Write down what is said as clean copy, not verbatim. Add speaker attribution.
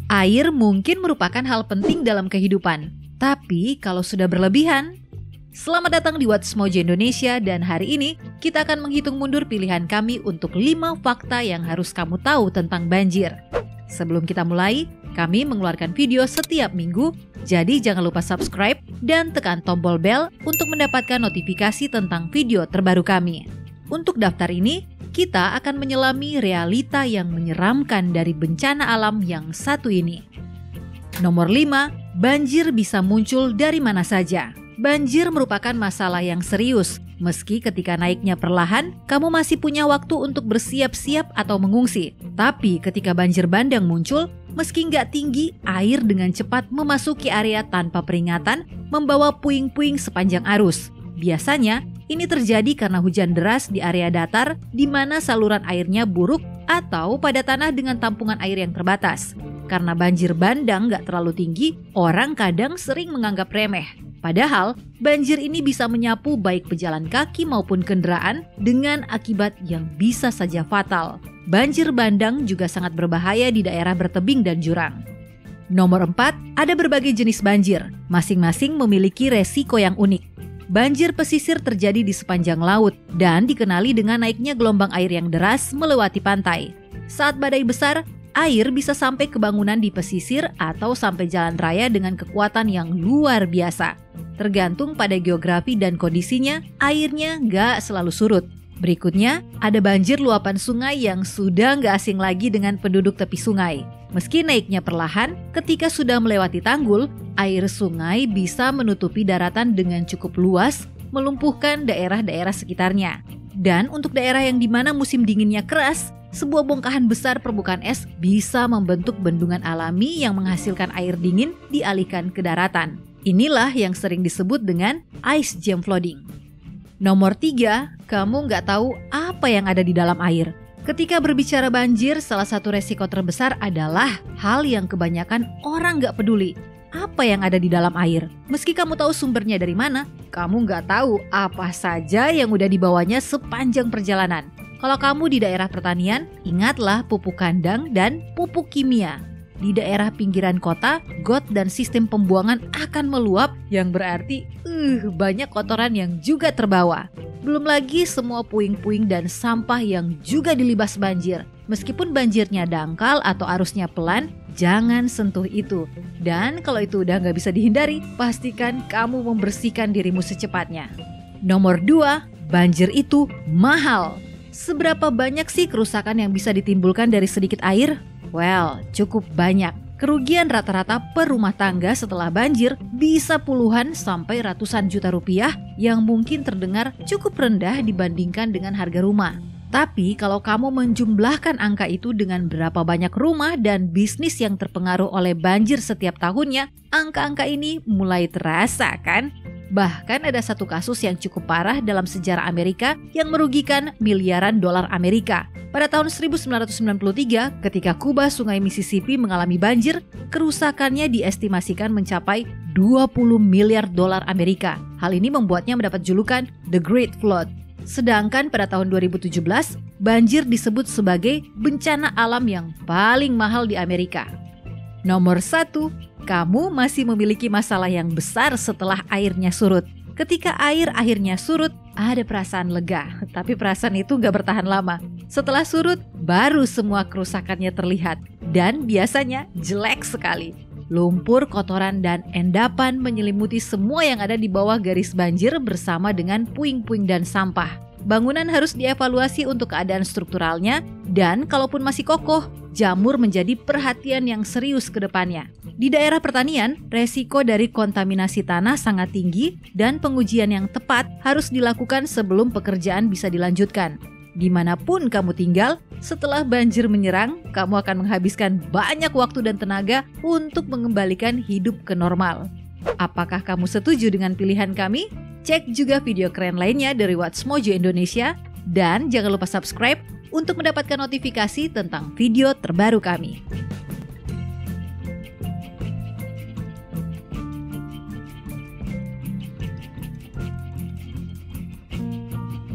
Speaker 1: Air mungkin merupakan hal penting dalam kehidupan, tapi kalau sudah berlebihan... Selamat datang di What's Mojo Indonesia, dan hari ini kita akan menghitung mundur pilihan kami untuk 5 fakta yang harus kamu tahu tentang banjir. Sebelum kita mulai, kami mengeluarkan video setiap minggu, jadi jangan lupa subscribe dan tekan tombol bel untuk mendapatkan notifikasi tentang video terbaru kami. Untuk daftar ini, kita akan menyelami realita yang menyeramkan dari bencana alam yang satu ini. Nomor 5, banjir bisa muncul dari mana saja. Banjir merupakan masalah yang serius. Meski ketika naiknya perlahan, kamu masih punya waktu untuk bersiap-siap atau mengungsi. Tapi ketika banjir bandang muncul, meski nggak tinggi, air dengan cepat memasuki area tanpa peringatan, membawa puing-puing sepanjang arus. Biasanya, ini terjadi karena hujan deras di area datar di mana saluran airnya buruk atau pada tanah dengan tampungan air yang terbatas. Karena banjir bandang nggak terlalu tinggi, orang kadang sering menganggap remeh. Padahal, banjir ini bisa menyapu baik pejalan kaki maupun kendaraan dengan akibat yang bisa saja fatal. Banjir bandang juga sangat berbahaya di daerah bertebing dan jurang. Nomor 4, ada berbagai jenis banjir. Masing-masing memiliki resiko yang unik. Banjir pesisir terjadi di sepanjang laut dan dikenali dengan naiknya gelombang air yang deras melewati pantai. Saat badai besar, air bisa sampai ke bangunan di pesisir atau sampai jalan raya dengan kekuatan yang luar biasa. Tergantung pada geografi dan kondisinya, airnya nggak selalu surut. Berikutnya, ada banjir luapan sungai yang sudah nggak asing lagi dengan penduduk tepi sungai. Meski naiknya perlahan, ketika sudah melewati tanggul, air sungai bisa menutupi daratan dengan cukup luas, melumpuhkan daerah-daerah sekitarnya. Dan untuk daerah yang di mana musim dinginnya keras, sebuah bongkahan besar permukaan es bisa membentuk bendungan alami yang menghasilkan air dingin dialihkan ke daratan. Inilah yang sering disebut dengan ice jam flooding. Nomor 3, kamu nggak tahu apa yang ada di dalam air. Ketika berbicara banjir, salah satu resiko terbesar adalah hal yang kebanyakan orang nggak peduli. Apa yang ada di dalam air? Meski kamu tahu sumbernya dari mana, kamu nggak tahu apa saja yang udah dibawanya sepanjang perjalanan. Kalau kamu di daerah pertanian, ingatlah pupuk kandang dan pupuk kimia. Di daerah pinggiran kota, got dan sistem pembuangan akan meluap, yang berarti banyak kotoran yang juga terbawa. Belum lagi semua puing-puing dan sampah yang juga dilibas banjir. Meskipun banjirnya dangkal atau arusnya pelan, jangan sentuh itu. Dan kalau itu udah nggak bisa dihindari, pastikan kamu membersihkan dirimu secepatnya. Nomor 2, banjir itu mahal. Seberapa banyak sih kerusakan yang bisa ditimbulkan dari sedikit air? Well, cukup banyak. Kerugian rata-rata per rumah tangga setelah banjir bisa puluhan sampai ratusan juta rupiah yang mungkin terdengar cukup rendah dibandingkan dengan harga rumah. Tapi kalau kamu menjumlahkan angka itu dengan berapa banyak rumah dan bisnis yang terpengaruh oleh banjir setiap tahunnya, angka-angka ini mulai terasa kan? Bahkan ada satu kasus yang cukup parah dalam sejarah Amerika yang merugikan miliaran dolar Amerika. Pada tahun 1993, ketika kubah Sungai Mississippi mengalami banjir, kerusakannya diestimasikan mencapai 20 miliar dolar Amerika. Hal ini membuatnya mendapat julukan The Great Flood. Sedangkan pada tahun 2017, banjir disebut sebagai bencana alam yang paling mahal di Amerika. Nomor 1, kamu masih memiliki masalah yang besar setelah airnya surut. Ketika air akhirnya surut, ada perasaan lega, tapi perasaan itu gak bertahan lama. Setelah surut, baru semua kerusakannya terlihat, dan biasanya jelek sekali. Lumpur, kotoran, dan endapan menyelimuti semua yang ada di bawah garis banjir bersama dengan puing-puing dan sampah. Bangunan harus dievaluasi untuk keadaan strukturalnya, dan kalaupun masih kokoh, jamur menjadi perhatian yang serius ke depannya. Di daerah pertanian, resiko dari kontaminasi tanah sangat tinggi dan pengujian yang tepat harus dilakukan sebelum pekerjaan bisa dilanjutkan. Dimanapun kamu tinggal, setelah banjir menyerang, kamu akan menghabiskan banyak waktu dan tenaga untuk mengembalikan hidup ke normal. Apakah kamu setuju dengan pilihan kami? Cek juga video keren lainnya dari What's Mojo Indonesia, dan jangan lupa subscribe untuk mendapatkan notifikasi tentang video terbaru kami.